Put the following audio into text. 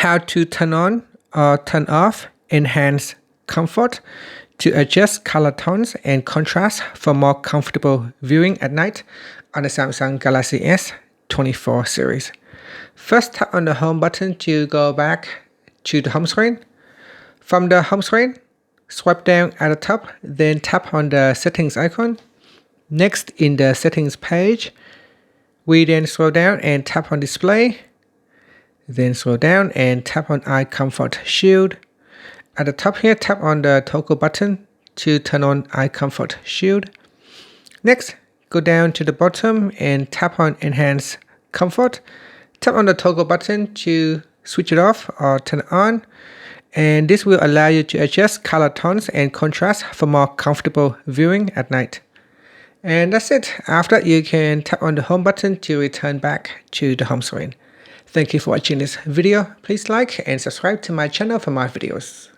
how to turn on or turn off enhance comfort to adjust color tones and contrast for more comfortable viewing at night on the Samsung Galaxy S24 series. First, tap on the home button to go back to the home screen. From the home screen, swipe down at the top, then tap on the settings icon. Next, in the settings page, we then scroll down and tap on display. Then scroll down and tap on Eye Comfort Shield. At the top here, tap on the toggle button to turn on Eye Comfort Shield. Next, go down to the bottom and tap on Enhance Comfort. Tap on the toggle button to switch it off or turn it on. And this will allow you to adjust color tones and contrast for more comfortable viewing at night. And that's it. After that, you can tap on the home button to return back to the home screen. Thank you for watching this video. Please like and subscribe to my channel for more videos.